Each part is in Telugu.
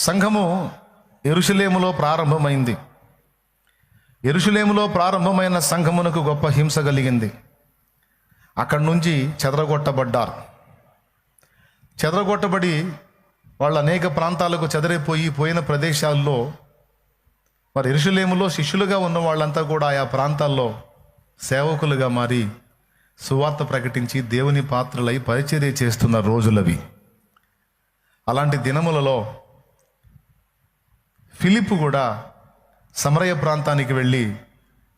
సంఘము యెరూషలేములో ప్రారంభమైంది. యెరూషలేములో ప్రారంభమైన సంఘమునకు గొప్ప హింస కలిగింది. అక్కడి నుంచి చెదరగొట్టబడ్డారు. చెదరగొట్టబడి వాళ్ళు అనేక ప్రాంతాలకు పోయిన ప్రదేశాల్లో మరి యెరూషలేములో శిష్యులుగా ఉన్న వాళ్ళంతా కూడా ఆయా ప్రాంతాల్లో సేవకులుగా మారి సువార్త ప్రకటించి దేవుని పాత్రలై పరిచర్య చేస్తున్న రోజులవి. అలాంటి దినములలో ఫిలిప్పు కూడా సమరయ ప్రాంతానికి వెళ్ళి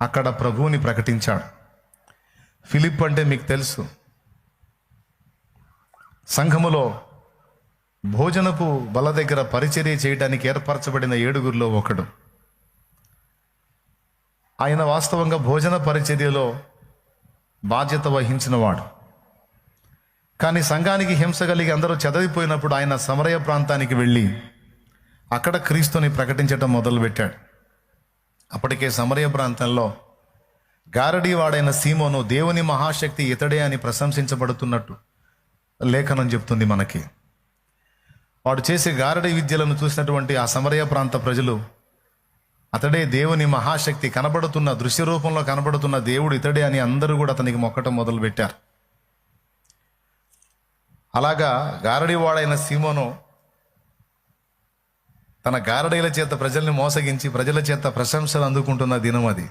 అక్కడ ప్రభువుని ప్రకటించాడు. ఫిలిప్ అంటే మీకు తెలుసు, సంఘములో భోజనపు బల దగ్గర పరిచర్య చేయడానికి ఏర్పరచబడిన 7గురిలో ఒకడు. ఆయన వాస్తవంగా భోజన పరిచర్యలో బాధ్యత వహించినవాడు. కానీ సంఘానికి హింస కలిగి అందరూ చెదరిపోయినప్పుడు ఆయన సమరయ ప్రాంతానికి వెళ్ళి అక్కడ క్రీస్తుని ప్రకటించటం మొదలుపెట్టాడు. అప్పటికే సమరయ ప్రాంతంలో గారడీవాడైన సీమోను దేవుని మహాశక్తి ఇతడే అని ప్రశంసించబడుతున్నట్టు లేఖనం చెప్తుంది మనకి. వాడు చేసే గారడీ విద్యలను చూసినటువంటి ఆ సమరయ ప్రాంత ప్రజలు అతడే దేవుని మహాశక్తి, కనబడుతున్న దృశ్య రూపంలో కనబడుతున్న దేవుడు ఇతడే అని అందరూ కూడా అతనికి మొక్కటం మొదలుపెట్టారు. అలాగా గారడీవాడైన సీమోను తన గారడీల చేత ప్రజల్ని మోసగించి ప్రజల చేత ప్రశంసలు అందుకుంటున్న దినం అది.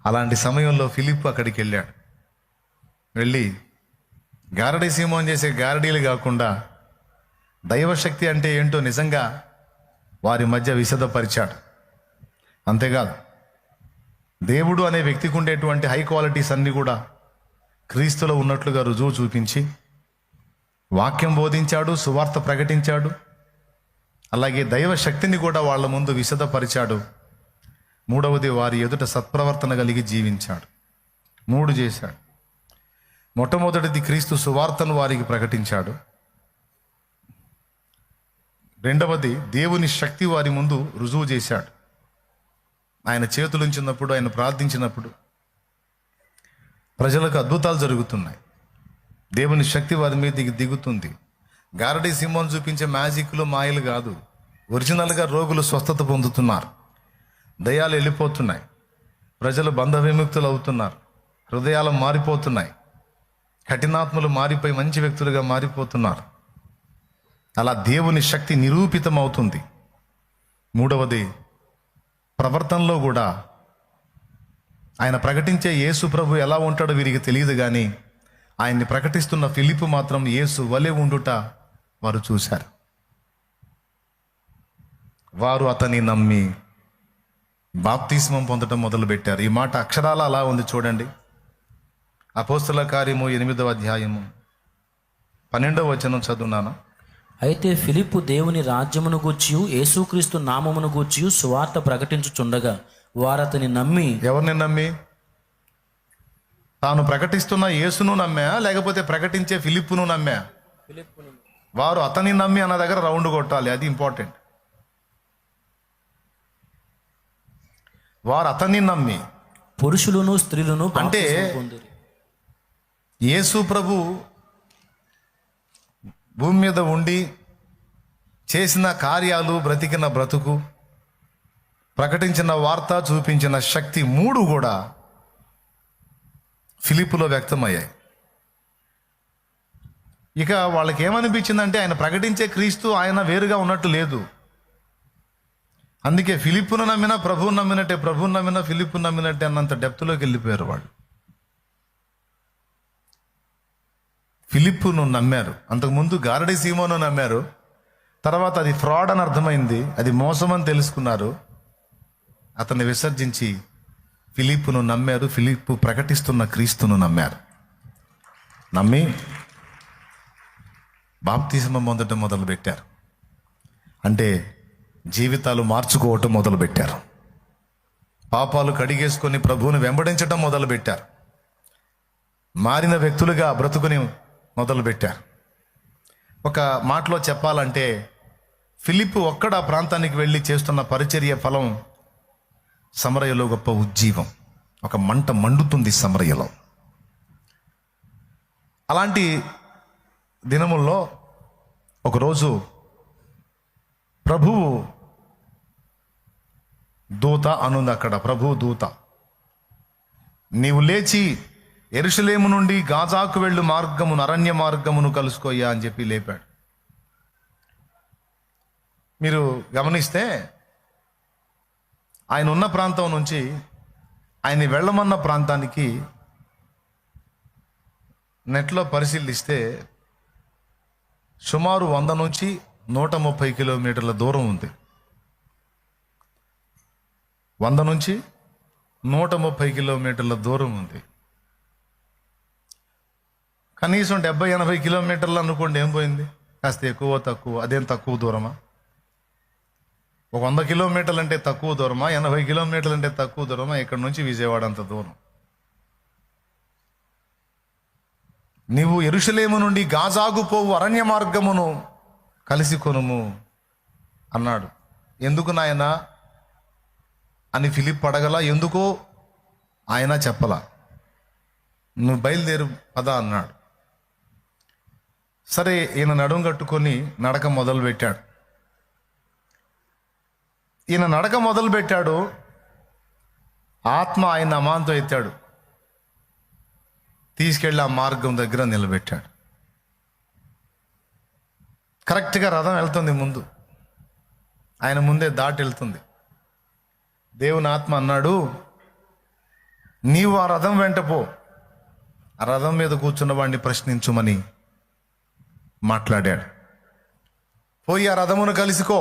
అలాంటి సమయంలో ఫిలిప్ అక్కడికి వెళ్ళాడు. వెళ్ళి గారడీ సీమోన్ చేసే గారడీలు కాకుండా దైవశక్తి అంటే ఏంటో నిజంగా వారి మధ్య విశదపరిచాడు. అంతేకాదు, దేవుడు అనే వ్యక్తికి ఉండేటువంటి హై క్వాలిటీస్ అన్నీ కూడా క్రీస్తులో ఉన్నట్లుగా రుజువు చూపించి వాక్యం బోధించాడు, సువార్త ప్రకటించాడు. అలాగే దైవ శక్తిని కూడా వాళ్ళ ముందు విశదపరిచాడు. మూడవది, వారి ఎదుట సత్ప్రవర్తన కలిగి జీవించాడు. 3 చేశాడు. మొట్టమొదటిది క్రీస్తు సువార్తను వారికి ప్రకటించాడు. రెండవది, దేవుని శక్తి వారి ముందు రుజువు చేశాడు. ఆయన చేతులుంచినప్పుడు, ఆయన ప్రార్థించినప్పుడు ప్రజలకు అద్భుతాలు జరుగుతున్నాయి. దేవుని శక్తి వారి మీద దిగుతుంది. గారడీ సింహం చూపించే మ్యాజిక్లు, మాయలు కాదు. ఒరిజినల్గా రోగులు స్వస్థత పొందుతున్నారు, దయ్యాలు వెళ్ళిపోతున్నాయి, ప్రజలు బంధ విముక్తులు అవుతున్నారు, హృదయాలు మారిపోతున్నాయి, కఠినాత్మలు మారిపోయి మంచి వ్యక్తులుగా మారిపోతున్నారు. అలా దేవుని శక్తి నిరూపితం అవుతుంది. మూడవది, ప్రవర్తనలో కూడా ఆయన ప్రకటించే యేసు ప్రభు ఎలా ఉంటాడో వీరికి తెలియదు, కానీ ఆయన్ని ప్రకటిస్తున్న ఫిలిప్పు మాత్రం యేసు వలె ఉండుట వారు చూశారు. వారు అతన్ని నమ్మి బాప్తిస్మం పొందడం మొదలుపెట్టారు. ఈ మాట అక్షరాల అలా ఉంది, చూడండి. అపోస్తల కార్యము 8వ అధ్యాయము 12వ వచనం చదువునాను. అయితే ఫిలిప్పు దేవుని రాజ్యమును గూర్చియు యేసుక్రీస్తు నామమును గూర్చియు సువార్త ప్రకటించుచుండగా వారతని నమ్మి. ఎవరిని నమ్మి? తాను ప్రకటిస్తున్న యేసును నమ్మా, లేకపోతే ప్రకటించే ఫిలిప్పును నమ్మా? వారు అతని నమ్మి అన్న దగ్గర రౌండ్ కొట్టాలి, అది ఇంపార్టెంట్. వారు అతన్ని నమ్మి, పురుషులను స్త్రీలను అంటే యేసు ప్రభు భూమి మీద ఉండి చేసిన కార్యాలు, బ్రతికిన బ్రతుకు, ప్రకటించిన వార్త, చూపించిన శక్తి 3 కూడా ఫిలిప్పులో వ్యక్తమయ్యాయి. ఇక వాళ్ళకి ఏమనిపించిందంటే ఆయన ప్రకటించే క్రీస్తు ఆయన వేరుగా ఉన్నట్టు లేదు. అందుకే ఫిలిప్పును నమ్మినా ప్రభువును నమ్మినట్టే, ప్రభువును నమ్మినా ఫిలిప్పును నమ్మినట్టే అన్నంత డెప్త్లోకి వెళ్ళిపోయారు వాళ్ళు. ఫిలిప్పును నమ్మారు. అంతకుముందు గారడీ సీమోను నమ్మారు. తర్వాత అది ఫ్రాడ్ అని అర్థమైంది, అది మోసం అని తెలుసుకున్నారు. అతన్ని విసర్జించి ఫిలిప్పును నమ్మారు. ఫిలిప్పు ప్రకటిస్తున్న క్రీస్తును నమ్మారు. నమ్మి బాప్తిస్మం పొందడం మొదలుపెట్టారు. అంటే జీవితాలు మార్చుకోవటం మొదలుపెట్టారు. పాపాలు కడిగేసుకొని ప్రభువుని వెంబడించటం మొదలుపెట్టారు. మారిన వ్యక్తులుగా బ్రతుకుని మొదలుపెట్టారు. ఒక మాటలో చెప్పాలంటే ఫిలిప్పు ఒక్కడ ఆ ప్రాంతానికి వెళ్ళి చేస్తున్న పరిచర్య ఫలం సమరయలో గొప్ప ఉజ్జీవం, ఒక మంట మండుతుంది సమరయలో. అలాంటి దినముల్లో ఒకరోజు ప్రభువు దూత అనుంది అక్కడ. ప్రభువు దూత, నీవు లేచి యెరూషలేము నుండి గాజాకు వెళ్ళు మార్గమును, అరణ్య మార్గమును కలుసుకోయ్యా అని చెప్పి లేపాడు. మీరు గమనిస్తే ఆయన ఉన్న ప్రాంతం నుంచి ఆయన వెళ్ళమన్న ప్రాంతానికి నెట్లో పరిశీలిస్తే సుమారు 100 నుంచి 130 కిలోమీటర్ల దూరం ఉంది. 100 నుంచి 130 కిలోమీటర్ల దూరం ఉంది. కనీసం 70-80 కిలోమీటర్లు అనుకోండి, ఏం పోయింది, కాస్త ఎక్కువ తక్కువ, అదేం తక్కువ దూరమా? ఒక 100 కిలోమీటర్లు అంటే తక్కువ దూరమా? 80 కిలోమీటర్లు అంటే తక్కువ దూరమా? ఇక్కడ నుంచి విజయవాడ అంత దూరం. నీవు యెరూషలేము నుండి గాజాకు పోవు అరణ్య మార్గమును కలిసి కొనుము అన్నాడు. ఎందుకు నాయనా అని ఫిలిప్ అడగలా, ఎందుకో ఆయన చెప్పలా. నువ్వు బయలుదేరు పద అన్నాడు. సరే, ఈయన నడుం కట్టుకొని నడక మొదలుపెట్టాడు. ఈయన నడక మొదలుపెట్టాడు. ఆత్మ ఆయన అమాంతం ఎత్తాడు, తీసుకెళ్ళి ఆ మార్గం దగ్గర నిలబెట్టాడు. కరెక్ట్గా రథం వెళ్తుంది ముందు, ఆయన ముందే దాటి వెళ్తుంది. దేవుని ఆత్మ అన్నాడు, నీవు ఆ రథం వెంట పో, ఆ రథం మీద కూర్చున్న వాడిని ప్రశ్నించుమని మాట్లాడాడు. పోయి ఆ రథమును కలుసుకో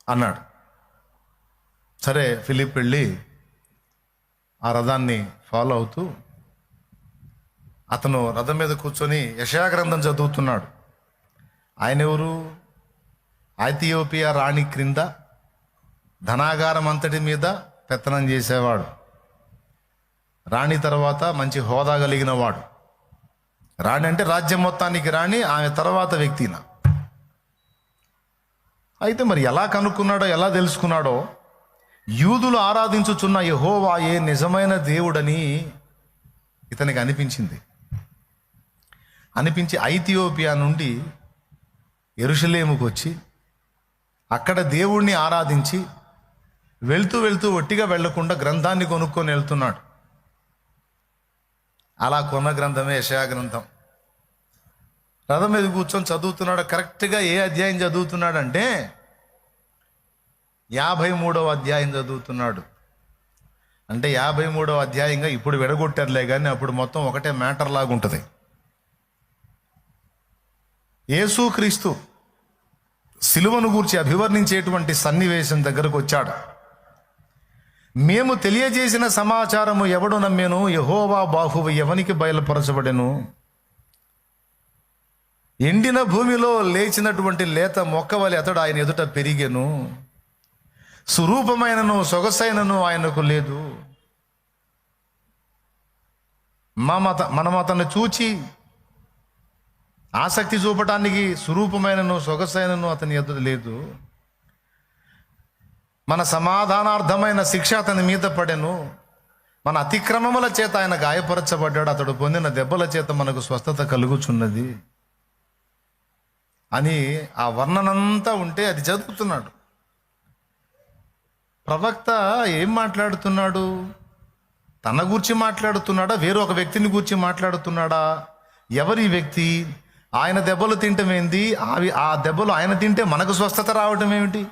అన్నాడు. సరే, ఫిలిప్ వెళ్ళి ఆ రథాన్ని ఫాలో అవుతూ అతను రథం మీద కూర్చొని యెషయా గ్రంథం చదువుతున్నాడు. ఆయన ఎవరు? ఐథియోపియా రాణి క్రింద ధనాగారం అంతటి మీద పెత్తనం చేసేవాడు. రాణి తర్వాత మంచి హోదా కలిగిన వాడు. రాణి అంటే రాజ్యం మొత్తానికి రాణి, ఆమె తర్వాత వ్యక్తిన. అయితే మరి ఎలా కనుక్కున్నాడో, ఎలా తెలుసుకున్నాడో, యూదులు ఆరాధించుచున్న యెహోవాయే నిజమైన దేవుడని ఇతనికి అనిపించి ఐథియోపియా నుండి యెరూషలేముకు వచ్చి అక్కడ దేవుణ్ణి ఆరాధించి వెళ్తూ ఒట్టిగా వెళ్లకుండా గ్రంథాన్ని కొనుక్కొని వెళ్తున్నాడు. అలా కొన్న గ్రంథమే యెషయా గ్రంథం. రథం మీద కూర్చొని చదువుతున్నాడు. కరెక్ట్గా ఏ అధ్యాయం చదువుతున్నాడంటే 53వ అధ్యాయం చదువుతున్నాడు. అంటే 53వ అధ్యాయంగా ఇప్పుడు విడగొట్టారులే కానీ అప్పుడు మొత్తం ఒకటే మ్యాటర్ లాగా ఉంటుంది. యేసుక్రీస్తు సిలువను గూర్చి అభివర్ణించేటువంటి సన్నివేశం దగ్గరకు వచ్చాడు. మేము తెలియజేసిన సమాచారము ఎవడు నమ్మేను? యెహోవా బాహువు ఎవనికి బయలుపరచబడెను? ఎండిన భూమిలో లేచినటువంటి లేత మొక్కవలి అతడు ఆయన ఎదుట పెరిగెను. సురూపమైనను సొగసైనను ఆయనకు లేదు. మనం అతన్ని చూచి ఆసక్తి చూపటానికి సురూపమైనను సొగసైనను అతని ఎదుట లేదు. మన సమాధానార్థమైన శిక్ష అతని మీద పడెను. మన అతిక్రమముల చేత ఆయన గాయపరచబడ్డాడు. అతడు పొందిన దెబ్బల చేత మనకు స్వస్థత కలుగుచున్నది అని ఆ వర్ణనంతా ఉంటే అది చదువుతున్నాడు. ప్రవక్త ఏం మాట్లాడుతున్నాడు? తన గూర్చి మాట్లాడుతున్నాడా? వేరొక వ్యక్తిని గూర్చి మాట్లాడుతున్నాడా? ఎవరి వ్యక్తి? ఆయన దెబ్బలు తింటమేంది? ఆ దెబ్బలు ఆయన తింటే మనకు స్వస్థత రావటం ఏమిటి?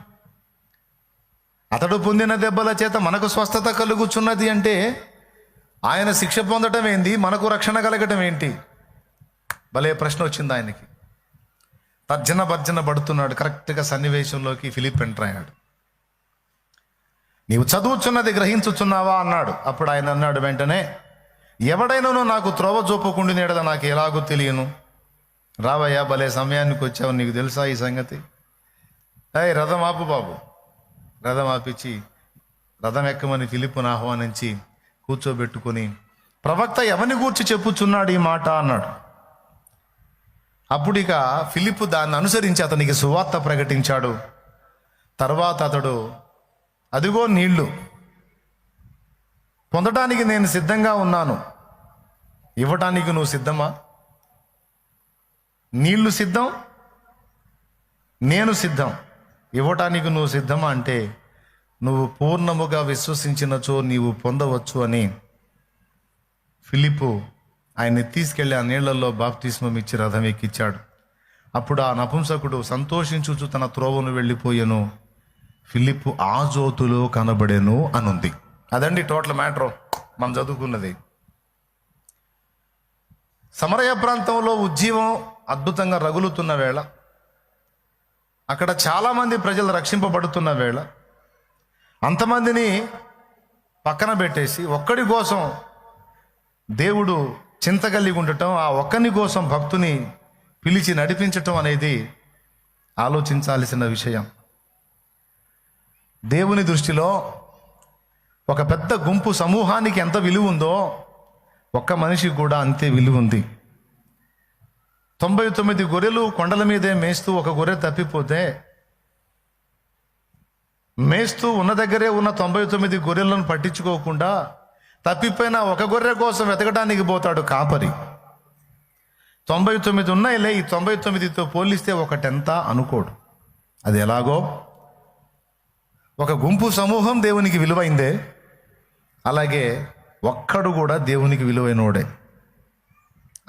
అతడు పొందిన దెబ్బల చేత మనకు స్వస్థత కలుగుచున్నది అంటే ఆయన శిక్ష పొందటం ఏంది, మనకు రక్షణ కలగటం ఏంటి? భలే ప్రశ్న వచ్చింది ఆయనకి. తర్జన పడుతున్నాడు. కరెక్ట్గా సన్నివేశంలోకి ఫిలిప్ ఎంటర్ అయ్యాడు. నీవు చదువుచున్నది గ్రహించుచున్నావా అన్నాడు. అప్పుడు ఆయన అన్నాడు వెంటనే, ఎవడైనాను నాకు త్రోవ చూపకుండా నీడద నాకు ఎలాగో తెలియను. రావయ్యా, భలే సమయానికి వచ్చావు, నీకు తెలుసా ఈ సంగతి? రథం ఆపు బాబు. రథం ఆపించి రథం ఎక్కమని ఫిలిప్పును ఆహ్వానించి కూర్చోబెట్టుకొని, ప్రవక్త ఎవని గూర్చి చెప్పుచున్నాడు ఈ మాట అన్నాడు. అప్పుడు ఇక ఫిలిప్పు దాన్ని అనుసరించి అతనికి సువార్త ప్రకటించాడు. తర్వాత అతడు, అదిగో నీళ్లు, పొందటానికి నేను సిద్ధంగా ఉన్నాను, ఇవ్వటానికి నువ్వు సిద్ధమా? నీళ్లు సిద్ధం, నేను సిద్ధం. ఇవ్వటానికి నువ్వు సిద్ధమా అంటే నువ్వు పూర్ణముగా విశ్వసించినచో నీవు పొందవచ్చు అని ఫిలిప్పు ఆయన్ని తీసుకెళ్లి ఆ నీళ్లలో బాప్తిస్మం ఇచ్చి రథం ఎక్కించాడు. అప్పుడు ఆ నపుంసకుడు సంతోషించుచు తన త్రోవను వెళ్ళిపోయెను, ఫిలిప్పు ఆ జ్యోతిలో కనబడెను అనుంది. అదండి టోటల్ మ్యాటర్ మనం చదువుకున్నది. సమరయ ప్రాంతంలో ఉజ్జీవం అద్భుతంగా రగులుతున్న వేళ, అక్కడ చాలామంది ప్రజలు రక్షింపబడుతున్న వేళ, అంతమందిని పక్కన పెట్టేసి ఒక్కడి కోసం దేవుడు చింత కలిగి ఉండటం, ఆ ఒక్కని కోసం భక్తుని పిలిచి నడిపించటం అనేది ఆలోచించాల్సిన విషయం. దేవుని దృష్టిలో ఒక పెద్ద గుంపు సమూహానికి ఎంత విలువ ఉందో ఒక్క మనిషికి కూడా అంతే విలువ ఉంది. 99 గొర్రెలు కొండల మీదే మేస్తూ ఒక గొర్రె తప్పిపోతే మేస్తూ ఉన్న దగ్గరే ఉన్న 99 గొర్రెలను పట్టించుకోకుండా తప్పిపోయిన ఒక గొర్రె కోసం వెతకడానికి పోతాడు కాపరి. 99 ఉన్నాయిలే, ఈ 99తో పోలిస్తే ఒకటెంత అనుకోడు. అది ఎలాగో ఒక గుంపు సమూహం దేవునికి విలువైందే, అలాగే ఒక్కడు కూడా దేవునికి విలువైనోడే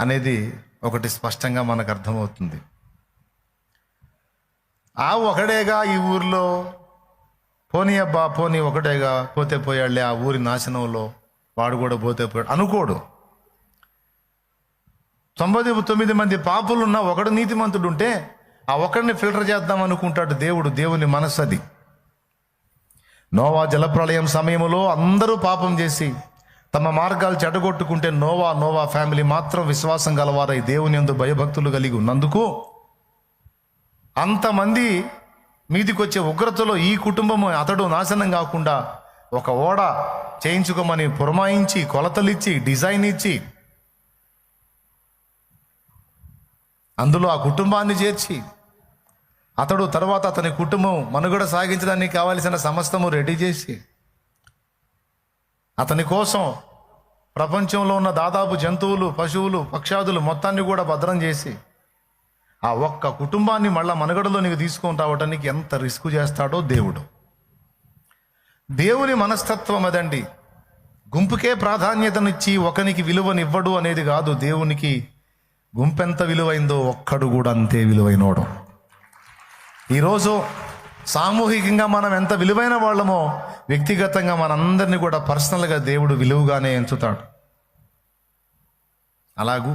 అనేది ఒకటి స్పష్టంగా మనకు అర్థమవుతుంది. ఆ ఒకడేగా ఈ ఊరిలో, పోనీ అబ్బా పోనీ ఒకటేగా, పోతే పోయాడులే, ఆ ఊరి నాశనంలో వాడు కూడా పోతే పోయాడు అనుకోడు. 99 మంది పాపులున్న ఒకడు నీతిమంతుడు ఉంటే ఆ ఒకడిని ఫిల్టర్ చేద్దాం అనుకుంటాడు దేవుడు. దేవుని మనస్సు అది. నోవా జలప్రళయం సమయంలో అందరూ పాపం చేసి తమ మార్గాలు చెడగొట్టుకుంటే నోవా ఫ్యామిలీ మాత్రం విశ్వాసం గలవారై దేవుని యందు భయభక్తులు కలిగి ఉన్నందుకు అంతమంది మీదికొచ్చే ఉగ్రతలో ఈ కుటుంబం అతడు నాశనం కాకుండా ఒక ఓడ చేయించుకోమని పురమాయించి, కొలతలిచ్చి, డిజైన్ ఇచ్చి అందులో ఆ కుటుంబాన్ని చేర్చి అతడు తర్వాత అతని కుటుంబం మనుగడ సాగించడానికి కావలసిన సమస్తము రెడీ చేసి అతని కోసం ప్రపంచంలో ఉన్న దాదాపు జంతువులు, పశువులు, పక్షాదులు మొత్తాన్ని కూడా భద్రం చేసి ఆ ఒక్క కుటుంబాన్ని మళ్ళా మనుగడలోనికి తీసుకొని రావడానికి ఎంత రిస్క్ చేస్తాడో దేవుడు. దేవుని మనస్తత్వం అదండి. గుంపుకే ప్రాధాన్యతనిచ్చి ఒకనికి విలువనివ్వడు అనేది కాదు. దేవునికి గుంపెంత విలువైందో ఒక్కడు కూడా అంతే విలువైనోడు. ఈరోజు సామూహికంగా మనం ఎంత విలువైన వాళ్ళమో వ్యక్తిగతంగా మనందరినీ కూడా పర్సనల్గా దేవుడు విలువగానే ఎంచుతాడు. అలాగూ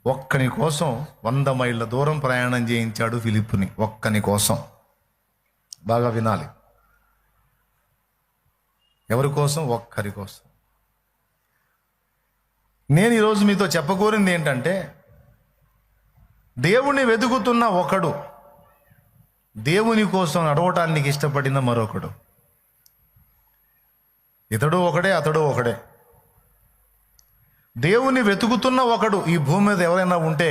ఒక్కని కోసం 100 మైళ్ళ దూరం ప్రయాణం చేయించాడు ఫిలిప్పుని. ఒక్కని కోసం. బాగా వినాలి. ఎవరి కోసం? ఒక్కరి కోసం. నేను ఈరోజు మీతో చెప్పకోరింది ఏంటంటే, దేవుణ్ణి వెతుకుతున్న ఒకడు, దేవుని కోసం నడవటానికి ఇష్టపడిన మరొకడు. ఇతడు ఒకడే, అతడు ఒకడే. దేవుని వెతుకుతున్న ఒకడు ఈ భూమి మీద ఎవరైనా ఉంటే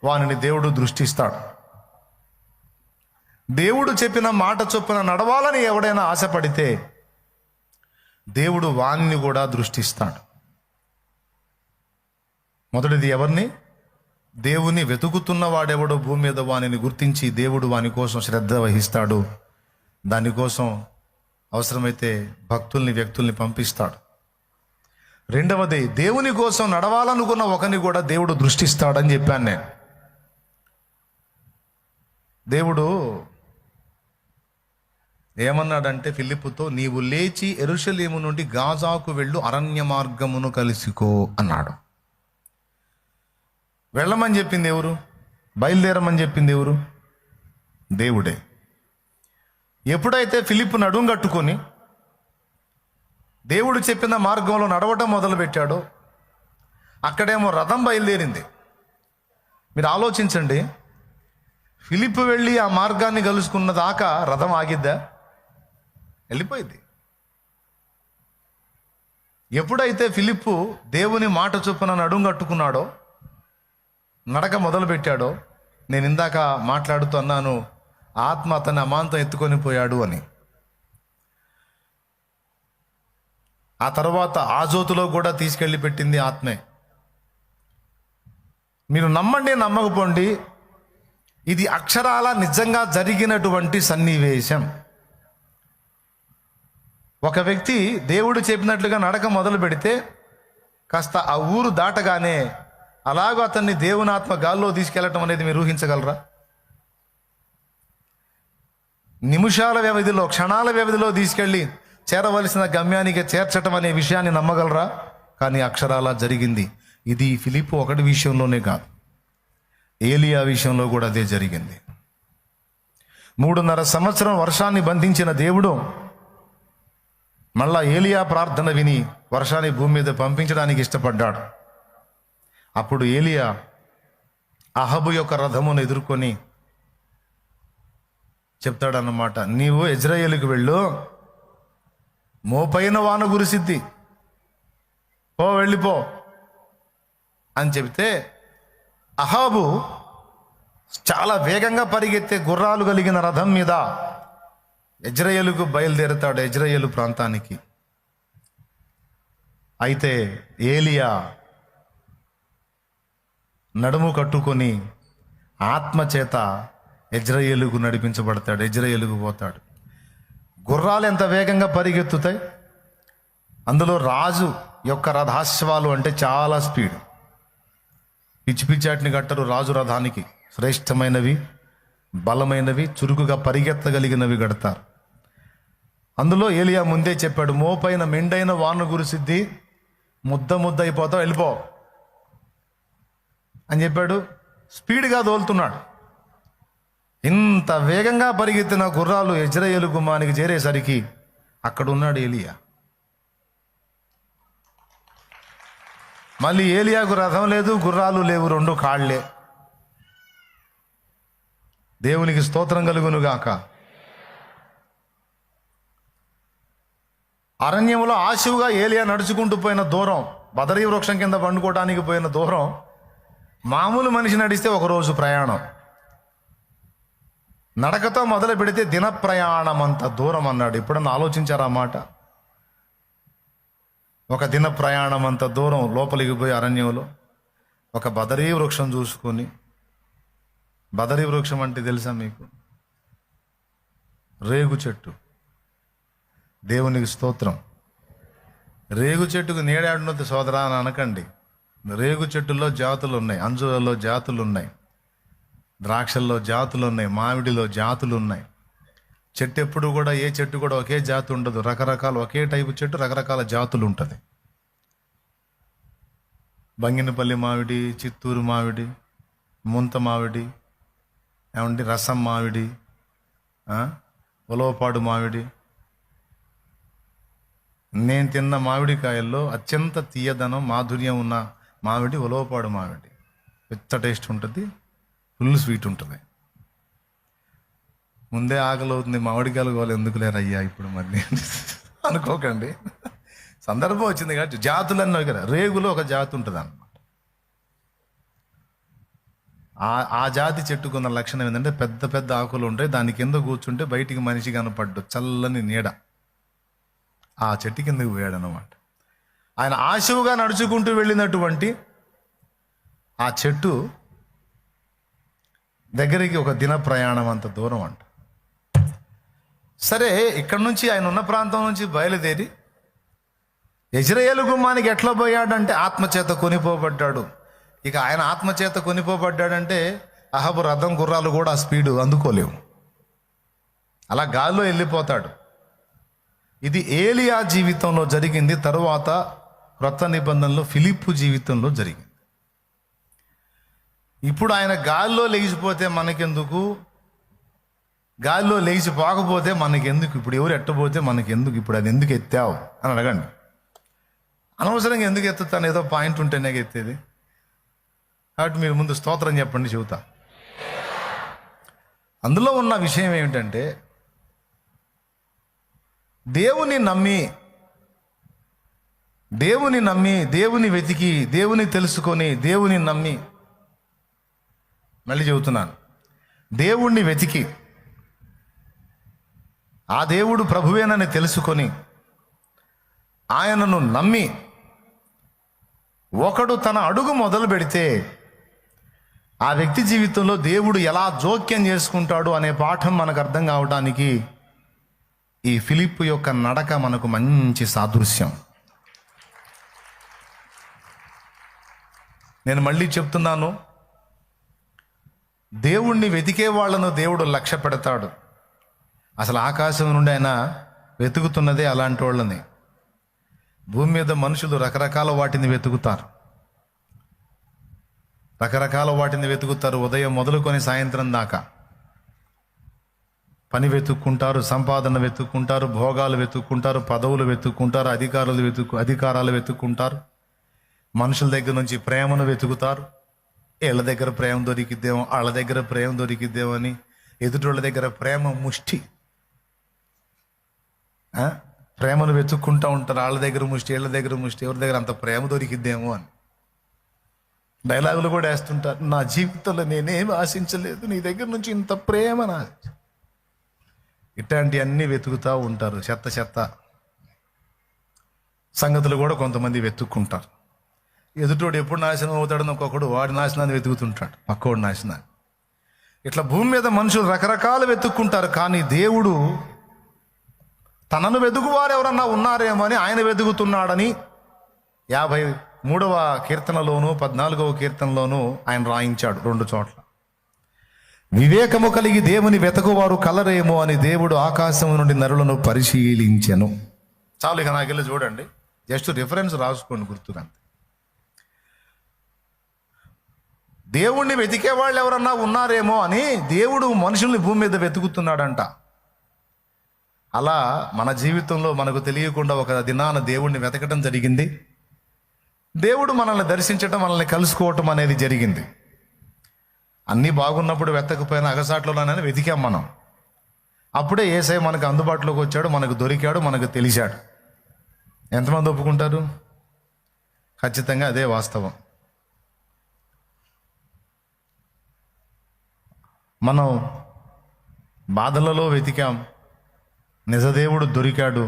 వానిని దేవుడు దృష్టిస్తాడు. దేవుడు చెప్పిన మాట చొప్పున నడవాలని ఎవడైనా ఆశపడితే దేవుడు వాణ్ణి కూడా దృష్టిస్తాడు. మొదటిది ఎవరిని? దేవుని వెతుకుతున్న వాడెవడో భూమి మీద వానిని గుర్తించి దేవుడు వాని కోసం శ్రద్ధ వహిస్తాడు. దానికోసం అవసరమైతే భక్తుల్ని, వ్యక్తుల్ని పంపిస్తాడు. రెండవది, దేవుని కోసం నడవాలనుకున్న ఒకరిని కూడా దేవుడు దృష్టిస్తాడని చెప్పాను నేను. దేవుడు ఏమన్నాడంటే ఫిలిప్పుతో, నీవు లేచి యెరూషలేము నుండి గాజాకు వెళ్ళు, అరణ్య మార్గమును కలుసుకో అన్నాడు. వెళ్ళమని చెప్పింది ఎవరు? బయలుదేరమని చెప్పింది ఎవరు? దేవుడే. ఎప్పుడైతే ఫిలిప్పు నడుం కట్టుకొని దేవుడు చెప్పిన మార్గంలో నడవటం మొదలుపెట్టాడో అక్కడేమో రథం బయలుదేరింది. మీరు ఆలోచించండి, ఫిలిప్పు వెళ్ళి ఆ మార్గాన్ని కలుసుకున్న దాకా రథం ఆగిద్దా? వెళ్ళిపోయింది. ఎప్పుడైతే ఫిలిప్పు దేవుని మాట చొప్పున నడుం కట్టుకున్నాడో, నడక మొదలుపెట్టాడో, నేను ఇందాక మాట్లాడుతూ అన్నాను, ఆత్మ అతన్ని అమాంతం ఎత్తుకొని పోయాడు అని. ఆ తర్వాత ఆ జ్యోతిలో కూడా తీసుకెళ్ళి పెట్టింది ఆత్మే. మీరు నమ్మండి, నమ్మకపోండి, ఇది అక్షరాల నిజంగా జరిగినటువంటి సన్నివేశం. ఒక వ్యక్తి దేవుడు చెప్పినట్లుగా నడక మొదలు పెడితే కాస్త ఆ ఊరు దాటగానే అలాగూ అతన్ని దేవుని ఆత్మ గాల్లో తీసుకెళ్లటం అనేది మీరు ఊహించగలరా? నిమిషాల వ్యవధిలో, క్షణాల వ్యవధిలో తీసుకెళ్ళి చేరవలసిన గమ్యానికి చేర్చటం అనే విషయాన్ని నమ్మగలరా? కానీ అక్షరాల జరిగింది. ఇది ఫిలిప్పు ఒకటి విషయంలోనే కాదు, ఏలియా విషయంలో కూడా అదే జరిగింది. 3.5 సంవత్సరం వర్షాన్ని బంధించిన దేవుడు మళ్ళా ఏలియా ప్రార్థన విని వర్షాన్ని భూమి మీద పంపించడానికి ఇష్టపడ్డాడు. అప్పుడు ఏలియా అహబు యొక్క రథమును ఎదుర్కొని చెప్తాడన్నమాట, నీవు ఇజ్రాయేలుకు వెళ్ళు, మోపైన వాన కురిసిద్ది, వెళ్ళిపో అని చెబితే అహాబు చాలా వేగంగా పరిగెత్తే గుర్రాలు కలిగిన రథం మీద ఇజ్రాయేలుకు బయలుదేరుతాడు, ఇజ్రాయేలు ప్రాంతానికి. అయితే ఏలియా నడుము కట్టుకొని ఆత్మచేత ఇజ్రాయేలుకు నడిపించబడతాడు, ఇజ్రాయేలుకు పోతాడు. గుర్రాలు ఎంత వేగంగా పరిగెత్తుతాయి, అందులో రాజు యొక్క రథాశ్వాలు అంటే చాలా స్పీడ్. పిచ్చి పిచ్చాటిని కట్టరు రాజు రథానికి, శ్రేష్టమైనవి, బలమైనవి, చురుకుగా పరిగెత్తగలిగినవి కడతారు. అందులో ఏలియా ముందే చెప్పాడు, మోపైన మెండైన వాన కురిసిద్ది, ముద్ద అయిపోతావు, వెళ్ళిపో అని చెప్పాడు. స్పీడ్గా దోలుతున్నాడు. ఇంత వేగంగా పరిగెత్తిన గుర్రాలు ఇజ్రాయేలు గుమ్మానికి చేరేసరికి అక్కడ ఉన్నాడు ఏలియా. మళ్ళీ ఏలియాకు రథం లేదు, గుర్రాలు లేవు, 2 కాళ్లే. దేవునికి స్తోత్రం కలుగునుగాక. అరణ్యంలో ఆశువుగా ఏలియా నడుచుకుంటూ పోయిన దూరం, బదరీ వృక్షం కింద పండుకోవడానికి పోయిన దూరం మామూలు మనిషి నడిస్తే 1 రోజు ప్రయాణం. నడకతో మొదలు పెడితే దిన ప్రయాణం అంత దూరం అన్నాడు. ఎప్పుడన్నా ఆలోచించారా మాట? 1 దిన ప్రయాణం అంత దూరం లోపలికి పోయి అరణ్యంలో ఒక బదరీ వృక్షం చూసుకొని, బదరీ వృక్షం అంటే తెలుసా మీకు? రేగు చెట్టు. దేవునికి స్తోత్రం. రేగు చెట్టుకు నీడాడున్నది సోదరా అని అనకండి. రేగు చెట్టుల్లో జాతులు ఉన్నాయి, అంజులలో జాతులు ఉన్నాయి, ద్రాక్షల్లో జాతులు ఉన్నాయి, మామిడిలో జాతులు ఉన్నాయి. చెట్టు ఎప్పుడు కూడా, ఏ చెట్టు కూడా ఒకే జాతి ఉండదు. రకరకాల, ఒకే టైపు చెట్టు రకరకాల జాతులు ఉంటుంది. బంగినపల్లి మామిడి, చిత్తూరు మామిడి, ముంత మామిడి, ఏమంటే రసం మామిడి, ఉలవపాడు మామిడి. నేను తిన్న మామిడికాయల్లో అత్యంత తీయదనం, మాధుర్యం ఉన్న మామిడి ఉలవపాడు మామిడి. పెద్ద టేస్ట్ ఉంటుంది, ఫుల్ స్వీట్ ఉంటుంది. ముందే ఆకలి అవుతుంది, మామిడికాయలు కావాలి ఎందుకు లేరయ్యా ఇప్పుడు మరి అనుకోకండి. సందర్భం వచ్చింది కాబట్టి జాతులన్నీ కదా. రేగులో ఒక జాతి ఉంటుంది అన్నమాట. ఆ జాతి చెట్టుకున్న లక్షణం ఏంటంటే పెద్ద పెద్ద ఆకులు ఉంటాయి, దాని కింద కూర్చుంటే బయటికి మనిషి కనపడ్డు, చల్లని నీడ. ఆ చెట్టు కిందకి పోయాడు అన్నమాట. ఆయన ఆశువుగా నడుచుకుంటూ వెళ్ళినటువంటి ఆ చెట్టు దగ్గరికి 1 దిన ప్రయాణం అంత దూరం అంట. సరే, ఇక్కడ నుంచి ఆయన ఉన్న ప్రాంతం నుంచి బయలుదేరి ఇజ్రాయేలు గుమ్మానికి ఎట్లా పోయాడంటే ఆత్మచేత కొనిపోబడ్డాడు. ఇక ఆయన ఆత్మచేత కొనిపోబడ్డాడంటే అహబు రథం, గుర్రాలు కూడా ఆ స్పీడు అందుకోలేవు, అలా గాల్లో వెళ్ళిపోతాడు. ఇది ఏలియా జీవితంలో జరిగింది. తరువాత క్రొత్త నిబంధనలో ఫిలిప్పు జీవితంలో జరిగింది. ఇప్పుడు ఆయన గాల్లో లేచిపోతే మనకెందుకు, గాల్లో లేచిపోకపోతే మనకెందుకు, ఇప్పుడు ఎవరు ఎట్టబోతే మనకెందుకు, ఇప్పుడు అది ఎందుకు ఎత్తావు అని అడగండి. అనవసరంగా ఎందుకు ఎత్తుతాను, ఏదో పాయింట్ ఉంటేనే ఎత్తేది. కాబట్టి మీరు ముందు స్తోత్రం చెప్పండి, చెబుతా. అందులో ఉన్న విషయం ఏమిటంటే, దేవుని నమ్మి, దేవుని వెతికి, దేవుని తెలుసుకొని, దేవుని నమ్మి, మళ్ళీ చెబుతున్నాను, దేవుణ్ణి వెతికి ఆ దేవుడు ప్రభువేనని తెలుసుకొని ఆయనను నమ్మి ఒకడు తన అడుగు మొదలు పెడితే ఆ వ్యక్తి జీవితంలో దేవుడు ఎలా జోక్యం చేసుకుంటాడు అనే పాఠం మనకు అర్థం కావడానికి ఈ ఫిలిప్పు యొక్క నడక మనకు మంచి సాదృశ్యం. నేను మళ్ళీ చెప్తున్నాను, దేవుణ్ణి వెతికే వాళ్ళను దేవుడు లక్ష్య పెడతాడు. అసలు ఆకాశం నుండి ఆయన వెతుకుతున్నదే అలాంటి వాళ్ళని. భూమి మీద మనుషులు రకరకాల వాటిని వెతుకుతారు, ఉదయం మొదలుకొని సాయంత్రం దాకా పని వెతుక్కుంటారు, సంపాదన వెతుక్కుంటారు, భోగాలు వెతుక్కుంటారు, పదవులు వెతుక్కుంటారు, అధికారాలు వెతుక్కుంటారు, మనుషుల దగ్గర నుంచి ప్రేమను వెతుకుతారు. వీళ్ళ దగ్గర ప్రేమ దొరికిద్దేమో, వాళ్ళ దగ్గర ప్రేమ దొరికిద్దేమో అని ఎదుటోళ్ళ దగ్గర ప్రేమ ముష్టి, ప్రేమను వెతుక్కుంటూ ఉంటారు. వాళ్ళ దగ్గర ముష్టి, వీళ్ళ దగ్గర ముష్టి, ఎవరి దగ్గర అంత ప్రేమ దొరికిద్దేమో అని డైలాగులు కూడా వేస్తుంటారు. నా జీవితంలో నేనేం ఆశించలేదు, నీ దగ్గర నుంచి ఇంత ప్రేమ నా. ఇట్లాంటివన్నీ వెతుకుతూ ఉంటారు. చెత్త సంగతులు కూడా కొంతమంది వెతుక్కుంటారు. ఎదుటోడు ఎప్పుడు నాశనం అవుతాడని ఒక్కొక్కడు వాడి నాశనాన్ని వెతుకుతుంటాడు, పక్కోడు నాశనాన్ని. ఇట్లా భూమి మీద మనుషులు రకరకాలు వెతుక్కుంటారు. కానీ దేవుడు తనను వెతుకువారు ఎవరన్నా ఉన్నారేమో అని ఆయన వెతుకుతున్నాడని 53వ కీర్తనలోను 14వ కీర్తనలోను ఆయన రాయించాడు 2 చోట్ల. వివేకము కలిగి దేవుని వెతకువారు కలరేమో అని దేవుడు ఆకాశం నుండి నరులను పరిశీలించెను. చాలు, ఇక నాకెళ్ళి చూడండి, జస్ట్ రిఫరెన్స్ రాసుకోండి, గుర్తుగా. దేవుణ్ణి వెతికే వాళ్ళు ఎవరన్నా ఉన్నారేమో అని దేవుడు మనుషుల్ని భూమి మీద వెతుకుతున్నాడంట. అలా మన జీవితంలో మనకు తెలియకుండా ఒక దినాన దేవుణ్ణి వెతకటం జరిగింది. దేవుడు మనల్ని దర్శించటం, మనల్ని కలుసుకోవటం అనేది జరిగింది. అన్నీ బాగున్నప్పుడు వెతకపోయినా అగసాట్లోనే వెతికాం మనం. అప్పుడే యేసయ్య మనకు అందుబాటులోకి వచ్చాడు, మనకు దొరికాడు, మనకు తెలిసాడు. ఎంతమంది ఒప్పుకుంటారు? ఖచ్చితంగా అదే వాస్తవం. మనం బాధలలో వెతికాం, నిజదేవుడు దొరికాడు.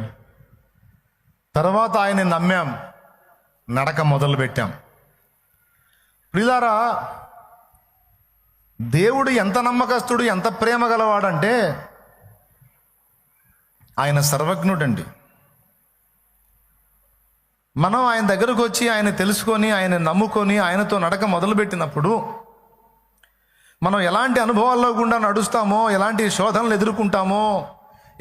తర్వాత ఆయన్ని నమ్మాం, నడక మొదలుపెట్టాం. ప్రియులారా, దేవుడు ఎంత నమ్మకస్తుడు, ఎంత ప్రేమ గలవాడంటే ఆయన సర్వజ్ఞుడండి. మనం ఆయన దగ్గరకు వచ్చి ఆయన తెలుసుకొని ఆయన నమ్ముకొని ఆయనతో నడక మొదలుపెట్టినప్పుడు మనం ఎలాంటి అనుభవాల్లో గుండా నడుస్తామో, ఎలాంటి శోధనలు ఎదుర్కొంటామో,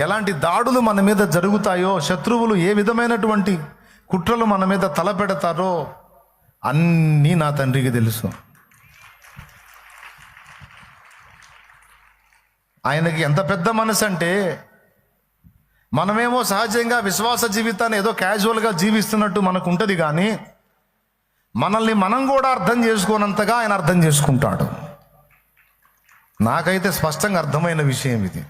ఎలాంటి దాడులు మన మీద జరుగుతాయో, శత్రువులు ఏ విధమైనటువంటి కుట్రలు మన మీద తలపెడతారో అన్నీ నా తండ్రికి తెలుసు. ఆయనకి ఎంత పెద్ద మనసు అంటే, మనమేమో సహజంగా విశ్వాస జీవితాన్ని ఏదో క్యాజువల్గా జీవిస్తున్నట్టు మనకు ఉంటుంది, కానీ మనల్ని మనం కూడా అర్థం చేసుకోనంతగా ఆయన అర్థం చేసుకుంటాడు. నాకైతే స్పష్టంగా అర్థమైన విషయం ఇది.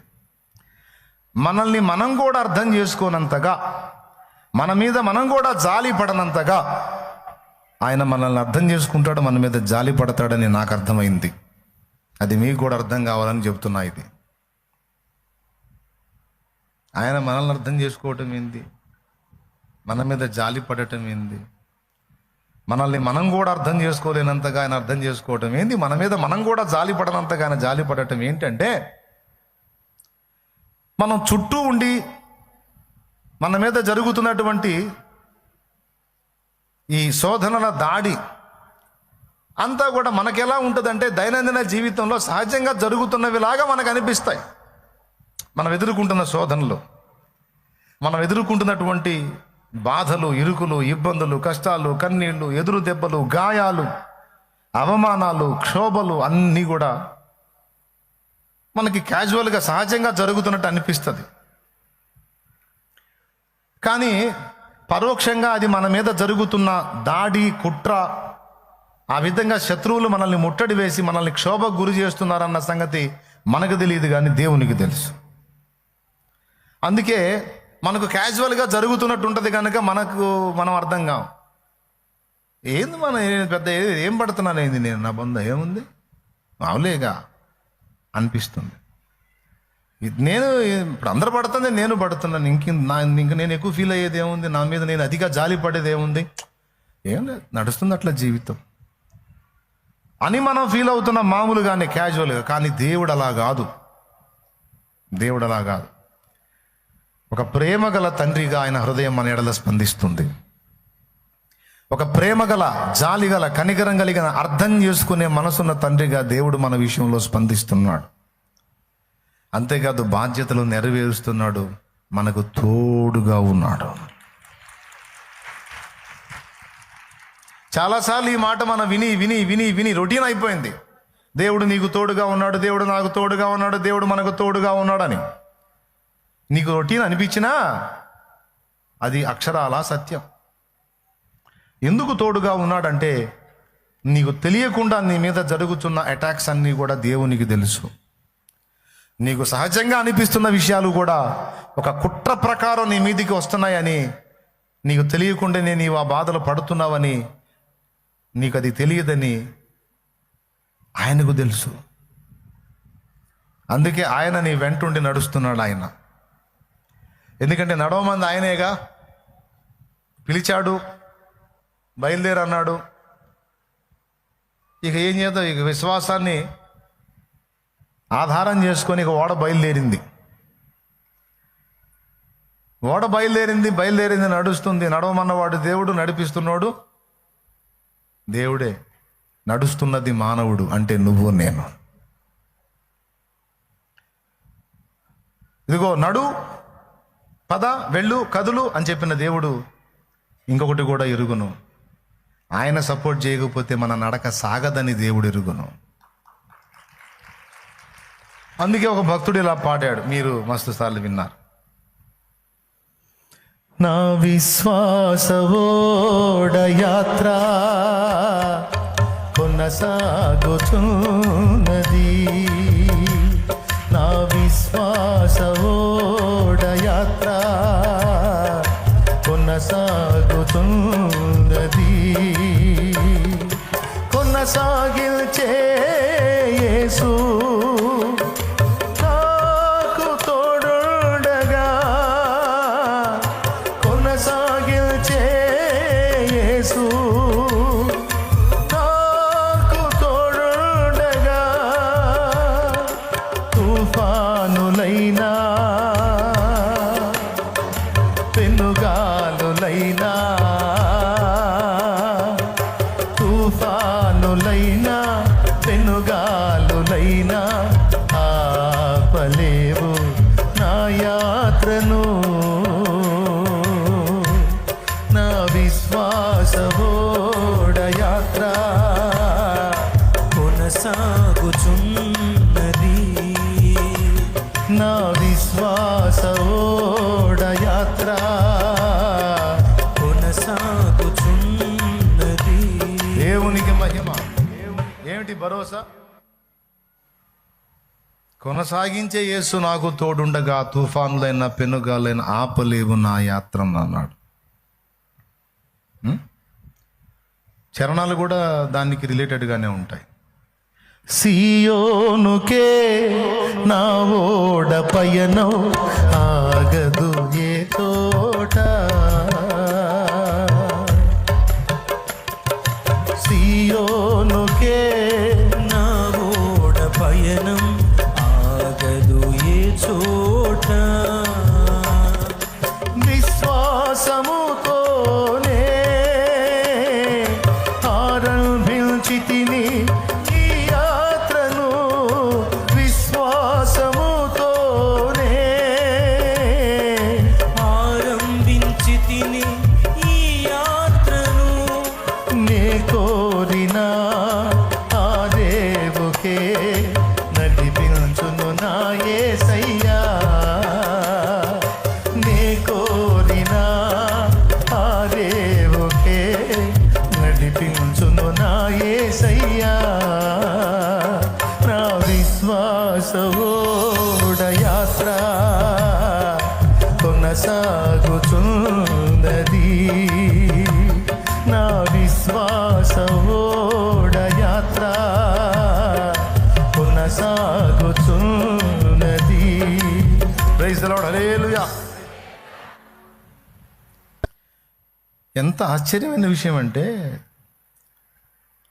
మనల్ని మనం కూడా అర్థం చేసుకోనంతగా, మన మీద మనం కూడా జాలి పడనంతగా ఆయన మనల్ని అర్థం చేసుకుంటాడు, మన మీద జాలి పడతాడని నాకు అర్థమైంది. అది మీకు కూడా అర్థం కావాలని చెప్తున్నా. ఇది ఆయన మనల్ని అర్థం చేసుకోవటం ఏంది, మన మీద జాలి పడటం ఏంది, మనల్ని మనం కూడా అర్థం చేసుకోలేనంతగా ఆయన అర్థం చేసుకోవటం ఏంది, మన మీద మనం కూడా జాలి పడనంతగా ఆయన జాలి పడటం ఏంటంటే, మనం చుట్టూ ఉండి మన మీద జరుగుతున్నటువంటి ఈ శోధనల దాడి అంతా కూడా మనకెలా ఉంటుందంటే, దైనందిన జీవితంలో సహజంగా జరుగుతున్నవిలాగా మనకు అనిపిస్తాయి. మనం ఎదుర్కొంటున్న శోధనలు, మనం ఎదుర్కొంటున్నటువంటి బాధలు, ఇరుకులు, ఇబ్బందులు, కష్టాలు, కన్నీళ్లు, ఎదురు దెబ్బలు, గాయాలు, అవమానాలు, క్షోభలు అన్నీ కూడా మనకి క్యాజువల్గా సహజంగా జరుగుతున్నట్టు అనిపిస్తుంది. కానీ పరోక్షంగా అది మన మీద జరుగుతున్న దాడి, కుట్ర, ఆ విధంగా శత్రువులు మనల్ని ముట్టడి వేసి మనల్ని క్షోభకు గురి చేస్తున్నారన్న సంగతి మనకు తెలియదు, కానీ దేవునికి తెలుసు. అందుకే మనకు క్యాజువల్గా జరుగుతున్నట్టు ఉంటుంది కనుక మనం అర్థం కాం. ఏంది మన పెద్ద ఏం పడుతున్నాను, ఏంది నేను నా బంధ ఏముంది, మావులేగా అనిపిస్తుంది. నేను ఇప్పుడు అందరు పడుతుంది, నేను పడుతున్నాను, ఇంక నేను ఎక్కువ ఫీల్ అయ్యేది ఏముంది, నా మీద నేను అతిగా జాలి పడేది ఏముంది, ఏం లేదు, నడుస్తుంది అట్లా జీవితం. అని మనం ఫీల్ అవుతున్నాం మామూలుగానే, క్యాజువల్గా. కానీ దేవుడు అలా కాదు. దేవుడు అలా కాదు. ఒక ప్రేమ గల తండ్రిగా ఆయన హృదయం మన ఎడల స్పందిస్తుంది. ఒక ప్రేమ గల, జాలి గల, కనికరం కలిగిన, అర్థం చేసుకునే మనసున్న తండ్రిగా దేవుడు మన విషయంలో స్పందిస్తున్నాడు. అంతేకాదు బాధ్యతలు నెరవేరుస్తున్నాడు, మనకు తోడుగా ఉన్నాడు. చాలాసార్లు ఈ మాట మనం విని విని విని విని రొటీన్ అయిపోయింది. దేవుడు నీకు తోడుగా ఉన్నాడు, దేవుడు నాకు తోడుగా ఉన్నాడు, దేవుడు మనకు తోడుగా ఉన్నాడని. నీకు రొటీన్ అనిపించినా అది అక్షరాల సత్యం. ఎందుకు తోడుగా ఉన్నాడంటే నీకు తెలియకుండా నీ మీద జరుగుతున్న అటాక్స్ అన్నీ కూడా దేవునికి తెలుసు. నీకు సహజంగా అనిపిస్తున్న విషయాలు కూడా ఒక కుట్ర ప్రకారం నీ మీదికి వస్తున్నాయని నీకు తెలియకుండానే నీవు ఆ బాధలు పడుతున్నావని, నీకు అది తెలియదని ఆయనకు తెలుసు. అందుకే ఆయన నీ వెంటుండి నడుస్తున్నాడు. ఆయన ఎందుకంటే నడవమంది ఆయనేగా. పిలిచాడు, బయలుదేరన్నాడు. ఇక ఏం చేద్దాం, ఇక విశ్వాసాన్ని ఆధారం చేసుకొని ఇక ఓడ బయలుదేరింది. బయలుదేరింది, నడుస్తుంది. నడవమన్నవాడు దేవుడు, నడిపిస్తున్నాడు దేవుడే. నడుస్తున్నది మానవుడు, అంటే నువ్వు నేను. ఇదిగో నడు, పద, వెళ్ళు, కదులు అని చెప్పిన దేవుడు ఇంకొకటి కూడా ఎరుగును. ఆయన సపోర్ట్ చేయకపోతే మన నడక సాగదని దేవుడు ఎరుగును. అందుకే ఒక భక్తుడు ఇలా పాడాడు, మీరు మస్తు సార్లు విన్నారు. నా విశ్వాసవోడ యాత్ర కొనసాగుతున్నది, నా విశ్వాసవోడ యాత్ర కొనసాగుతున్నది, కొనసాగిల్చే యేసు నాకు తోడుండగా, కొనసాగిల్చే యేసు నాకు తోడుండగా, తుఫానులైనా పెనుగాలులైనా, తుఫానులైనా పెనుగాలులైనా ఆపలేవు నా యాత్రను, నా విశ్వాసవోడ యాత్ర కొనసాగుచున్నది, నా విశ్వాసవోడ యాత్ర కొనసాగుచున్నది. దేవునికి మహిమ. ఏమిటి భరోసా? కొనసాగించే యేసు నాకు తోడుండగా, తుఫానులైన పెనుగాలైన ఆపలేవు నా యాత్ర అన్నాడు. చరణాలు కూడా దానికి రిలేటెడ్గానే ఉంటాయి. సియోనుకే నా ఓడ పయనం ఆగదు ఏ తోట, సియోనుకే నా ఓడ పయనం ఆగదు ఏ చోట, విశ్వాసముతోనే ఆరంభించితిని ఈ యాత్రను, విశ్వాసముతోనే ఆరంభించితిని ఈ యాత్రను, నే కోరిన ఆ దేవుకే నడిపించును నా యేసయ్యా, నే కోరిన ఆ దేవుకే నడిపించును నా యేసయ్యా, నా విశ్వాసవోడ యాత్ర కొనసాగుచున్నది, నా విశ్వాసవోడ యాత్ర కొనసాగుచున్నది. ప్రైజ్ ది లార్డ్, హల్లెలూయా. ఎంత ఆశ్చర్యమైన విషయం అంటే,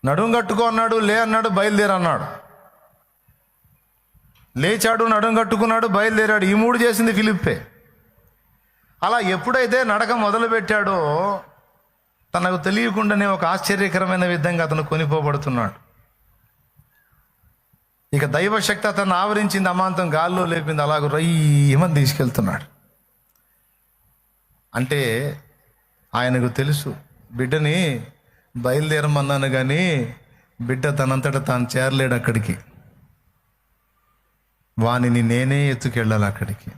నడుం కట్టుకో అన్నాడు, లే అన్నాడు, బయలుదేరన్నాడు. లేచాడు, నడుం కట్టుకున్నాడు, బయలుదేరాడు. ఈ మూడు చేసింది ఫిలిప్పే. అలా ఎప్పుడైతే నడక మొదలు పెట్టాడో తనకు తెలియకుండానే ఒక ఆశ్చర్యకరమైన విధంగా అతను కొనిపోబడుతున్నాడు. ఇక దైవశక్తి అతను ఆవరించింది, అమాంతం గాల్లో లేపింది, అలాగ రయ్యమని తీసుకెళ్తున్నాడు. అంటే ఆయనకు తెలుసు, బిడ్డని బయలుదేరమన్నాను కానీ బిడ్డ తనంతట తాను చేరలేడు అక్కడికి. వానిని నేనే ఎత్తుకెళ్ళాలి అక్కడికి.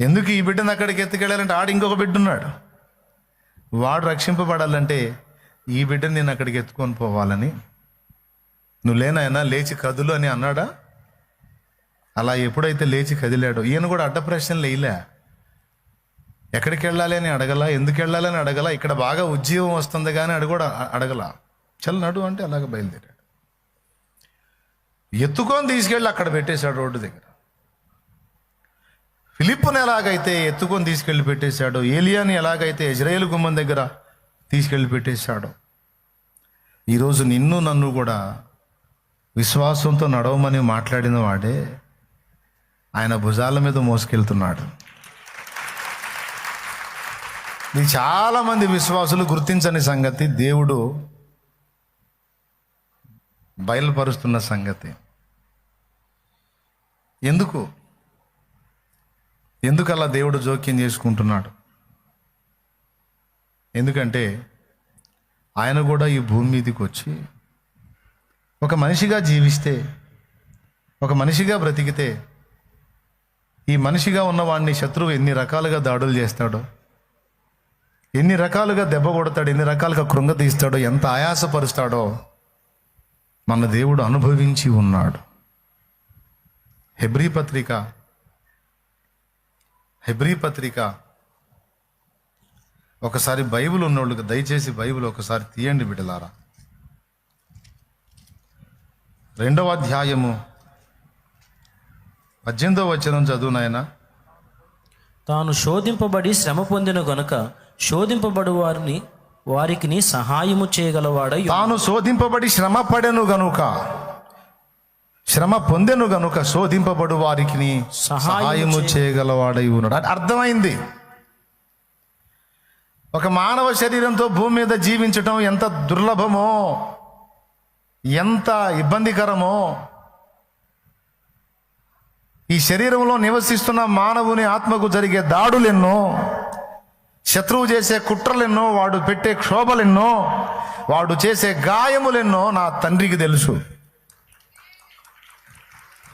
ఎందుకు ఈ బిడ్డను అక్కడికి ఎత్తుకెళ్ళాలంటే ఆడు ఇంకొక బిడ్డ ఉన్నాడు, వాడు రక్షింపబడాలంటే ఈ బిడ్డని నేను అక్కడికి ఎత్తుకొని పోవాలని. నువ్వు లేనాయనా లేచి కదులు అని అన్నాడా? అలా ఎప్పుడైతే లేచి కదిలాడో ఈయన కూడా అడ్డ ప్రశ్నలు వేయలే. ఎక్కడికి వెళ్ళాలి అని అడగల, ఎందుకు వెళ్ళాలి అని అడగల, ఇక్కడ బాగా ఉద్యోగం వస్తుంది కానీ అది కూడా అడగల. చల్ నడు అంటే అలాగ బయలుదేరాడు. ఎత్తుకొని తీసుకెళ్ళి అక్కడ పెట్టేశాడు రోడ్డు దగ్గర. ఫిలిప్పుని ఎలాగైతే ఎత్తుకొని తీసుకెళ్ళి పెట్టేశాడో, ఏలియాని ఎలాగైతే ఇజ్రాయేలు గుమ్మం దగ్గర తీసుకెళ్ళి పెట్టేశాడో, ఈరోజు నిన్ను నన్ను కూడా విశ్వాసంతో నడవమని మాట్లాడిన వాడే ఆయన భుజాల మీద మోసుకెళ్తున్నాడు. ఇది చాలామంది విశ్వాసులు గుర్తించని సంగతి, దేవుడు బయలుపరుస్తున్న సంగతి. ఎందుకు అలా దేవుడు జోక్యం చేసుకుంటున్నాడు? ఎందుకంటే ఆయన కూడా ఈ భూమి మీదకి వచ్చి ఒక మనిషిగా జీవిస్తే, ఒక మనిషిగా బ్రతికితే, ఈ మనిషిగా ఉన్నవాడిని శత్రువు ఎన్ని రకాలుగా దాడులు చేస్తాడో, ఎన్ని రకాలుగా దెబ్బ కొడతాడో, ఎన్ని రకాలుగా కృంగతీస్తాడో, ఎంత ఆయాసపరుస్తాడో మన దేవుడు అనుభవించి ఉన్నాడు. హెబ్రీ పత్రిక ఒకసారి బైబిల్ ఉన్నోళ్ళకి దయచేసి బైబిల్ ఒకసారి తీయండి బిడ్డలారా. 2వ అధ్యాయము 18వ వచనం చదువు నాయనా. తాను శోధింపబడి శ్రమ పొందిన గనుక శోధింపబడు వారికి సహాయము చేయగలవాడై. తాను శోధింపబడి శ్రమ పొందెను గనుక శోధింపబడు వారికి సహాయము చేయగలవాడై ఉన్నాడు. అర్థమైంది. ఒక మానవ శరీరంతో భూమి మీద జీవించటం ఎంత దుర్లభమో, ఎంత ఇబ్బందికరమో. ఈ శరీరంలో నివసిస్తున్న మానవుని ఆత్మకు జరిగే దాడులెన్నో, శత్రువు చేసే కుట్రలెన్నో, వాడు పెట్టే క్షోభలెన్నో, వాడు చేసే గాయములెన్నో నా తండ్రికి తెలుసు.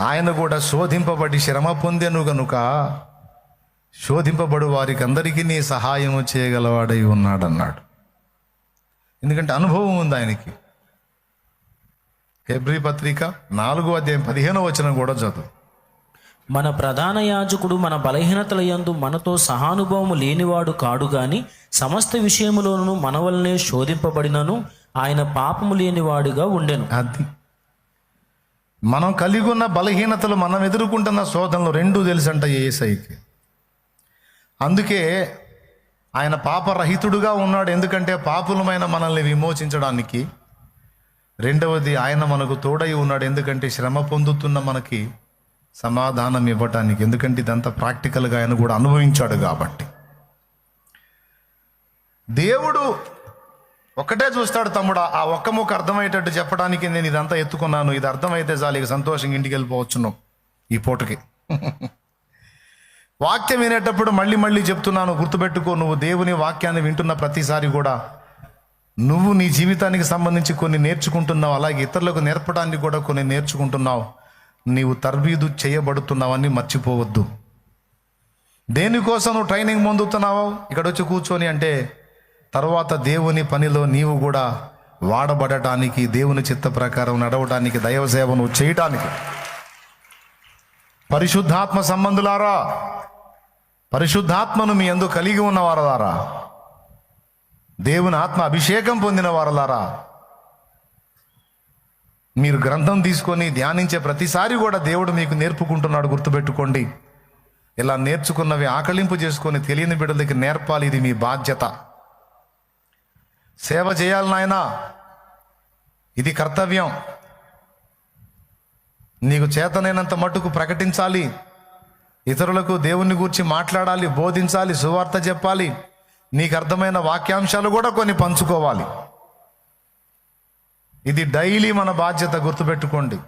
ఆయన కూడా శోధింపబడి శ్రమ పొందెను గనుక శోధింపబడు వారికి అందరికీ నీ సహాయము చేయగలవాడై ఉన్నాడన్నాడు. ఎందుకంటే అనుభవం ఉంది ఆయనకి. హెబ్రీ పత్రిక 4వ అధ్యాయం 15వ వచనం కూడా చదువు. మన ప్రధాన యాజకుడు మన బలహీనతల యందు మనతో సహానుభవము లేనివాడు కాడు గాని సమస్త విషయములోనూ మన వలనే శోధింపబడినను ఆయన పాపము లేనివాడుగా ఉండెను. అది మనం కలిగి ఉన్న బలహీనతలు, మనం ఎదుర్కొంటున్న శోధనలు రెండూ తెలుసంట యేసయ్యకి. అందుకే ఆయన పాపరహితుడుగా ఉన్నాడు. ఎందుకంటే పాపులమైన మనల్ని విమోచించడానికి. రెండవది, ఆయన మనకు తోడై ఉన్నాడు. ఎందుకంటే శ్రమ పొందుతున్న మనకి సమాధానం ఇవ్వటానికి. ఎందుకంటే ఇదంతా ప్రాక్టికల్గా ఆయన కూడా అనుభవించాడు కాబట్టి. దేవుడు ఒక్కటే చూస్తాడు, తమ్ముడా ఆ ఒక్క ముక్క అర్థమయ్యేటట్టు చెప్పడానికి నేను ఇదంతా ఎత్తుకున్నాను, ఇది అర్థమైతే చాలు, ఇక సంతోషంగా ఇంటికి వెళ్ళిపోవచ్చును ఈ పూటకి. వాక్యం వినేటప్పుడు మళ్ళీ మళ్ళీ చెప్తున్నాను, గుర్తుపెట్టుకో. నువ్వు దేవుని వాక్యాన్ని వింటున్న ప్రతిసారి కూడా నువ్వు నీ జీవితానికి సంబంధించి కొన్ని నేర్చుకుంటున్నావు, అలాగే ఇతరులకు నేర్పడానికి కూడా కొన్ని నేర్చుకుంటున్నావు. నీవు తర్బీదు చేయబడుతున్నావని మర్చిపోవద్దు. దేనికోసం నువ్వు ట్రైనింగ్ పొందుతున్నావు ఇక్కడ వచ్చి కూర్చొని అంటే, తర్వాత దేవుని పనిలో నీవు కూడా వాడబడటానికి, దేవుని చిత్త ప్రకారం నడవడానికి, దైవ సేవను చేయటానికి. పరిశుద్ధాత్మ సంబంధులారా, పరిశుద్ధాత్మను మీ యందు కలిగి ఉన్న వారలారా, దేవుని ఆత్మ అభిషేకం పొందిన వారలారా, మీరు గ్రంథం తీసుకొని ధ్యానించే ప్రతిసారి కూడా దేవుడు మీకు నేర్పుకుంటున్నాడు. గుర్తుపెట్టుకోండి. ఇలా నేర్చుకున్నవి ఆకలింపు చేసుకొని తెలియని బిడ్డలకి నేర్పాలి. ఇది మీ బాధ్యత. సేవ చేయాలి నాయనా, ఇది కర్తవ్యం. నీకు చేతనైనంత మట్టుకు ప్రకటించాలి, ఇతరులకు దేవుని గూర్చి మాట్లాడాలి, బోధించాలి, సువార్త చెప్పాలి, నీకు అర్థమైన వాక్యాంశాలు కూడా కొన్ని పంచుకోవాలి. ఇది డైలీ మన బాధ్యత, గుర్తుపెట్టుకోండి.